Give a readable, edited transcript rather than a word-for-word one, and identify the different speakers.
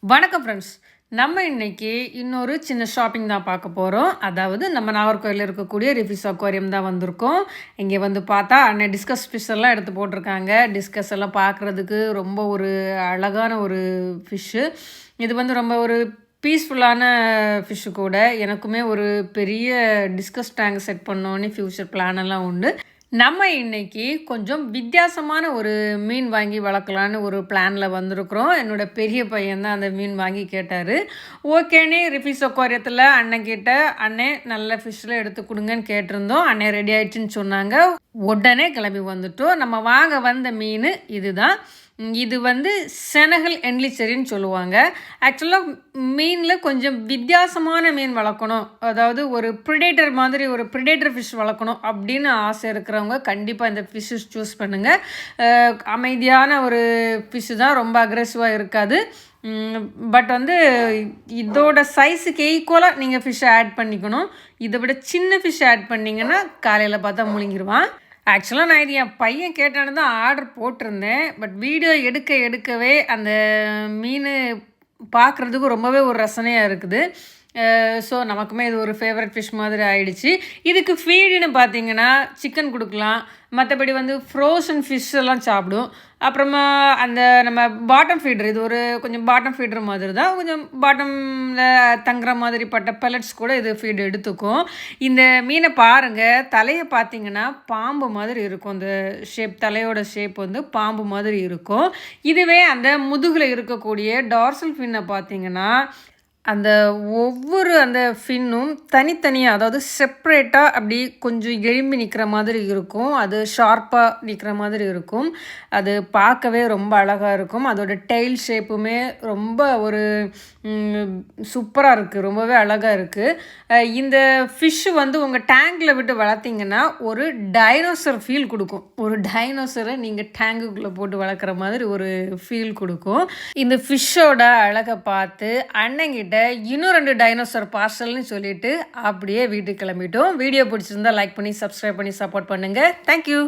Speaker 1: வணக்கம் ஃப்ரெண்ட்ஸ். நம்ம இன்னைக்கு இன்னொரு சின்ன ஷாப்பிங் தான் பார்க்க போகிறோம். அதாவது நம்ம நாகர்கோயிலில் இருக்கக்கூடிய ரிஃபிஸ் அக்வாரியம் தான் வந்திருக்கோம். இங்கே வந்து பார்த்தா அண்ணன் டிஸ்கஸ் ஃபிஷ் எல்லாம் எடுத்து போட்டிருக்காங்க. டிஸ்கஸ் எல்லாம் பார்க்குறதுக்கு ரொம்ப ஒரு அழகான ஒரு ஃபிஷ்ஷு. இது வந்து ரொம்ப ஒரு பீஸ்ஃபுல்லான ஃபிஷ்ஷு கூட. எனக்குமே ஒரு பெரிய டிஸ்கஸ் டேங்க் செட் பண்ணோன்னே ஃப்யூச்சர் பிளான் எல்லாம் உண்டு. நம்ம இன்னைக்கு கொஞ்சம் வித்தியாசமான ஒரு மீன் வாங்கி வளர்க்கலான்னு ஒரு பிளானில் வந்திருக்கிறோம். என்னோட பெரிய பையன் தான் அந்த மீன் வாங்கி கேட்டார். ஓகேனே ரிஃபிஸ் அக்வாரியத்தில் அண்ணன் கிட்ட அண்ணே நல்ல ஃபிஷ்ஷில் எடுத்து கொடுங்கன்னு கேட்டிருந்தோம். அண்ணே ரெடி ஆயிடுச்சுன்னு சொன்னாங்க. உடனே கிளம்பி வந்துட்டோம். நம்ம வாங்க வந்த மீன் இதுதான். இது வந்து செனகல் என்லிச்சரின்னு சொல்லுவாங்க. ஆக்சுவலாக மீனில் கொஞ்சம் வித்தியாசமான மீன் வளர்க்கணும், அதாவது ஒரு ப்ரிடேட்டர் மாதிரி ஒரு ப்ரிடேட்டர் ஃபிஷ் வளர்க்கணும் அப்படின்னு ஆசை இருக்கிறவங்க கண்டிப்பாக இந்த ஃபிஷ்ஷஸ் சூஸ் பண்ணுங்கள். அமைதியான ஒரு ஃபிஷ்ஷு தான், ரொம்ப அக்ரெசிவாக இருக்காது. பட் வந்து இதோட சைஸுக்கு ஈக்குவலாக நீங்கள் ஃபிஷ்ஷை ஆட் பண்ணிக்கணும். இதை விட சின்ன ஃபிஷ் ஆட் பண்ணிங்கன்னா காலையில் பார்த்தா முழுங்கிடுவான். ஆக்சுவலாக நான் இது என் பையன் கேட்டானு தான் ஆர்டர் போட்டிருந்தேன். பட் வீடியோ எடுக்கவே அந்த மீன் பார்க்குறதுக்கு ரொம்பவே ஒரு ரசனையாக இருக்குது. ஸோ நமக்குமே இது ஒரு ஃபேவரட் ஃபிஷ் மாதிரி ஆயிடுச்சு. இதுக்கு ஃபீடுன்னு பார்த்தீங்கன்னா சிக்கன் கொடுக்கலாம், மற்றபடி வந்து ஃப்ரோசன் ஃபிஷ் எல்லாம் சாப்பிடும். அப்புறமா அந்த நம்ம பாட்டம் ஃபீடர், இது ஒரு கொஞ்சம் பாட்டம் ஃபீடர் மாதிரி தான், கொஞ்சம் பாட்டமில் தங்குற மாதிரி பட்ட பெலட்ஸ் கூட இது ஃபீடு எடுத்துக்கும். இந்த மீனை பாருங்கள், தலையை பார்த்தீங்கன்னா பாம்பு மாதிரி இருக்கும். அந்த ஷேப், தலையோட ஷேப் வந்து பாம்பு மாதிரி இருக்கும். இதுவே அந்த முதுகில் இருக்கக்கூடிய டார்சல் ஃபின்னை பார்த்தீங்கன்னா அந்த ஒவ்வொரு அந்த ஃபின்னும் தனித்தனியாக, அதாவது செப்ரேட்டாக அப்படி கொஞ்சம் எழும்பி நிற்கிற மாதிரி இருக்கும். அது ஷார்ப்பாக நிற்கிற மாதிரி இருக்கும். அது பார்க்கவே ரொம்ப அழகாக இருக்கும். அதோட டெய்ல் ஷேப்புமே ரொம்ப ஒரு சூப்பராக இருக்குது, ரொம்பவே அழகாக இருக்குது. இந்த ஃபிஷ்ஷு வந்து உங்கள் டேங்கில் விட்டு வளர்த்திங்கன்னா ஒரு டைனோசர் ஃபீல் கொடுக்கும். ஒரு டைனோசரை நீங்கள் டேங்குக்குள்ளே போட்டு வளர்க்குற மாதிரி ஒரு ஃபீல் கொடுக்கும். இந்த ஃபிஷ்ஷோட அழகை பார்த்து அண்ணங்கிட்ட இன்னும் 2 டைனோசர் பார்சல்னு சொல்லிட்டு அப்படியே வீட்டுக்கு கிளம்பிட்டோம். வீடியோ பிடிச்சிருந்தா லைக் பண்ணி சப்ஸ்கிரைப் பண்ணி சப்போர்ட் பண்ணுங்கள். தேங்க்யூ.